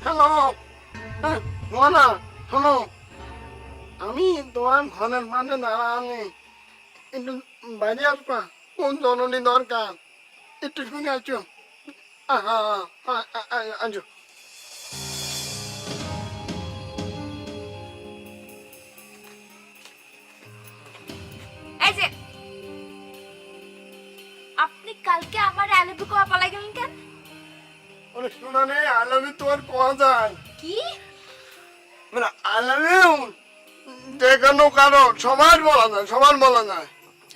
Hello, Mona, শোনো, আমি তোমার ঘরের পাশে দাঁড়া আমি একটু বাইরে আসবা, কোন জরুরি দরকার, একটু শুনে আছো। আছো। এই যে আপনি কালকে আমার অ্যালিবি কোয়া পালাই গেলেন কেন? ওরে শোনা নেই, আই লাভ ইউ তোমার কোয়া যায়, কি? মানে আই লাভ ইউ যে কোনো কারণ সবার বলা যায়, সবার বলা যায়।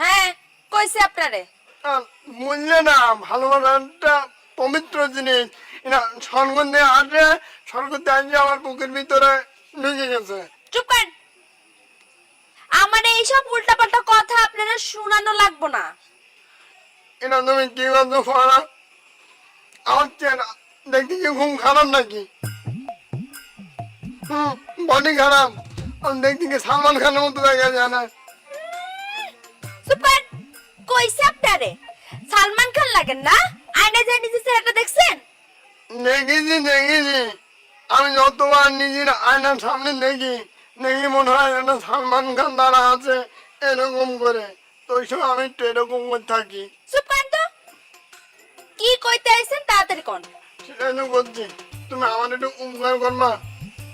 হ্যাঁ, কইছে আপনারে। আর বুঝলে না, ভালোবাসা একটা পবিত্র জিনিস, এটা স্বর্গন্ধে আসে, স্বর্গতে আসে আমার বুকের ভিতরে ঢুকে গেছে। চুপ করেন। আমার এইসব উল্টাপাল্টা কথা আপনারা শোনানো লাগবো না। এটা তুমি কি করছো ফরা? আমার চেহারা দেখতে কি ঘুম খারাপ নাকি? বডি খারাপ, আমি দেখতে কি সালমান খানের মতো দেখা যায় না? চুপ করেন। কইছে আপনারে সালমান খান লাগেন না? আয়না যায় নিজে চেহারাটা দেখছেন? দেখেছি, আমি যতবার নিজের আয়নার সামনে দেখি, দেখি মনে হয় একটা সালমান খান দাঁড়া আছে এরকম করে, তো ওই সময় আমি একটু এরকম করে থাকি। চুপ করেন তো। কি কইতে আইছেন তাড়াতাড়ি কোন। সেটাই তো বলছি, তুমি আমার একটু উপকার করবা।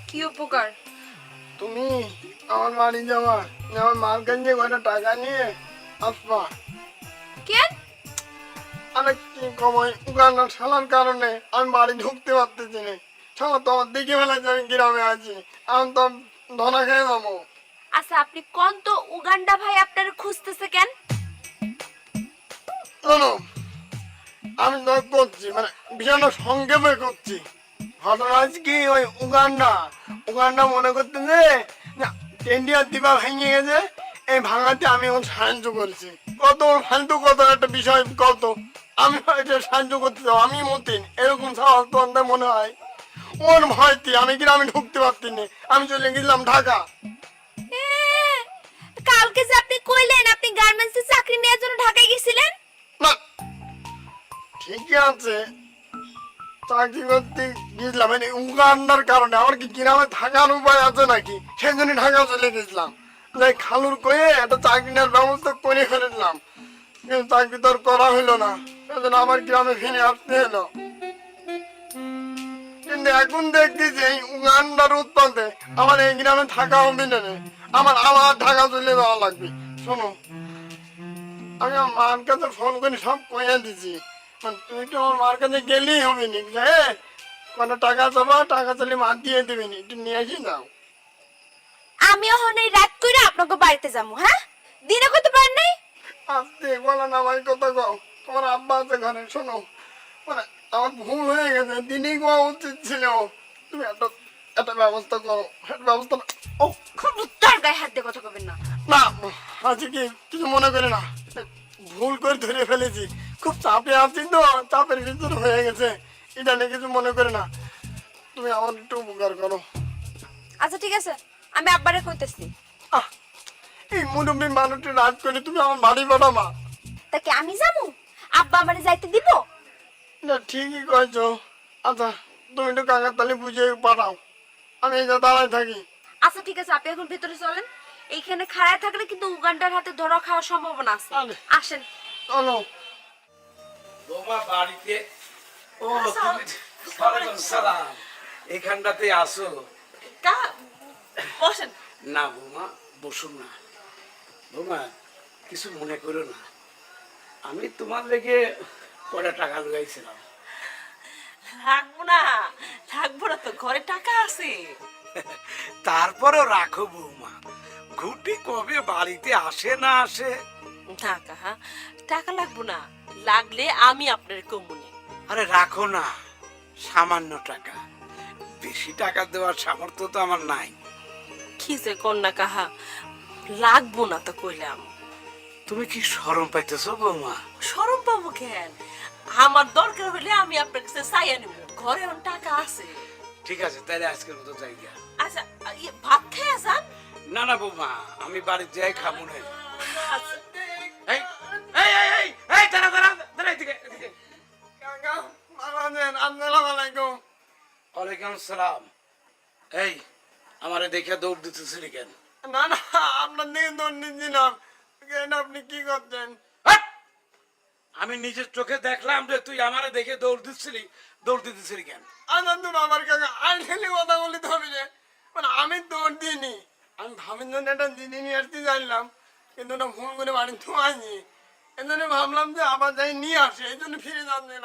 কি উপকার? তুমি আমার বাড়ি যাবা, আমার মার কাছে কয়টা টাকা নিয়ে আসবা। কেন? আরে কি কমাই, উগান্ডার শালার কারণে আমি বাড়ি ঢুকতে পারতেছি না। শালা তো আমার দেখে ফেলাচ্ছে আমি গ্রামে আছি, আমি তো ধরা খেয়ে যাবো। আচ্ছা আপনি কোন তো উগান্ডা ভাই আপনারে খুঁজতেছে কেন? শোনো, আমি তো করছি মানে বিষয়টা সংক্ষেপে করছি। ঘটনা হচ্ছে কি, ওই উগান্ডা উগান্ডা মনে করতে যে ইন্ডিয়ার দিবা ভেঙে গেছে, এই ভাঙাতে আমি ওর সাহায্য করেছি। কত ফালতু কত একটা বিষয়, কত আমি এটা সাহায্য করতে যাবো, আমি মতিন এরকম সাহস তো আমাদের মনে হয়। ওর ভয়তে আমি গ্রামে ঢুকতে পারছি না, আমি চলে গেছিলাম ঢাকা। এ, কালকে যে আপনি কইলেন আপনি গার্মেন্টসে চাকরি নেওয়ার জন্য ঢাকায় গেছিলেন। না, ঠিকই আছে, চাকরি করতে গেছিলাম মানে উগান্ডার কারণে। আমার কি গ্রামে থাকার উপায় আছে নাকি? সেই জন্য ঢাকা চলে গেছিলাম, যাই খালুর কয়ে একটা চাকরি নেওয়ার ব্যবস্থা করে ফেলেছিলাম, কিন্তু চাকরি তো আর করা হইলো না, সেই জন্য আমার গ্রামে ফিরে আসতে হলো। কিন্তু এখন দেখতেছি এই উগান্ডার উৎপাদে আমার এই গ্রামে থাকা হবে না রে। আমার আবার ঢাকা চলে যাওয়া লাগবে। শোনো, আমি আমার মার কাছে ফোন করে সব কয়ে দিছি, মানে তুই তো আমার মার কাছে গেলেই হবে নি, হ্যাঁ কোনো টাকা চাবা, টাকা চাইলে মা দিয়ে দেবে নি, একটু নিয়ে এসে যাও। আমি ওখানে রাত কইরা আপনাকে বাড়িতে যাবো। হ্যাঁ, দিনে করতে পারেন নাই? আস্তে বলো না ভাই, কথা কও, তোমার আব্বা আছে ঘরে। শোনো, মানে আমার ভুল হয়ে গেছে, দিনই কোয়া উচিত ছিল। তুমি একটা একটা ব্যবস্থা করো, একটা ব্যবস্থা ও খবরদার গায়ে হাত দিয়ে কথা কবেন না। না, আজকে কি কিছু মনে করে না, ভুল করে ধরে ফেলেছি, খুব চাপে আছি তো, চাপের ভিতরে হয়ে গেছে, এটা নিয়ে কিছু মনে করে না, তুমি আমার একটু উপকার করো। আচ্ছা ঠিক আছে, আমি আব্বারে কইতেছি। আহ, এই মুরব্বী মানুষটি রাজ করে তুমি আমার বাড়ি পাঠাও মা। তা কি আমি যাবো? আব্বা আমারে যাইতে দিব? না ঠিকই কয়েছো। আচ্ছা, তুমি একটু কাকার তালে বুঝিয়ে পাঠাও, আমি এই যে দাঁড়ায় থাকি। আচ্ছা ঠিক আছে, আপনি এখন ভিতরে চলেন। এইখানে খাড়ায় থাকলে কিন্তু উগান্ডার হাতে ধরা খাওয়ার সম্ভাবনা আছে। আরে। আসেন। চলো। বৌমা বাড়িতে? ও তুমি, ওয়ালাইকুম সালাম, এখানটাতে আসো। বসেন। না বৌমা, বসুন না। বৌমা কিছু মনে করো না, আমি তোমার লেগে কয়টা টাকা লুকাইছিলাম। থাকবো না, থাকবো না তো, ঘরে টাকা আছে। তারপরেও রাখো বৌমা, ঘুটি কবে বাড়িতে আসে না আসে। টাকা, হ্যাঁ টাকা লাগবো না, লাগলে আমি আপনার কমুনি। আরে রাখো না, সামান্য টাকা, বেশি টাকা দেওয়ার সামর্থ্য তো আমার নাই। কি যে কন্যা কাহা, লাগবো না তো কইলাম। তুমি কি শরম পাইতেছো বৌমা? শরম পাবো কেন? আমার দরকার হলে আমি আপনার কাছে চাইয়া নিব, ঘরে এখন টাকা আছে। ঠিক আছে, তাহলে আজকের মতো যাই গিয়া। আচ্ছা, ভাত খেয়ে যান। না না বৌমা, আমি বাড়িতে যাই খাবো না। আচ্ছা, এই এই এই এই এই দাঁড়া দাঁড়া দাঁড়া, এদিকে এদিকে। কাকা, মারা যান, আসসালামু আলাইকুম। ওয়ালাইকুম ওয়ালাইকুম আসসালাম। এই আমারে দেখে দৌড় দিতেছিলি কেন? না না, আপনার দিকে দৌড় দিচ্ছিলাম। কেন আপনি কি করছেন? হাট! আমি নিজের চোখে দেখলাম যে তুই আমারে দেখে দৌড় দিতেছিলি কেন? আনন্দ বাবার কাকা আইডেলি কথা বলি ধরে যে মানে আমি দৌড় দিইনি, আমি ভাবির জন্য একটা দিদি নিয়ে আসতে চাইলাম, কিন্তু ওটা ফোন করে বাড়ি ধোয়াইনি। এই জন্য ভাবলাম যে আবার যাই নিয়ে আসে, এই জন্য ফিরে যাচ্ছিলাম।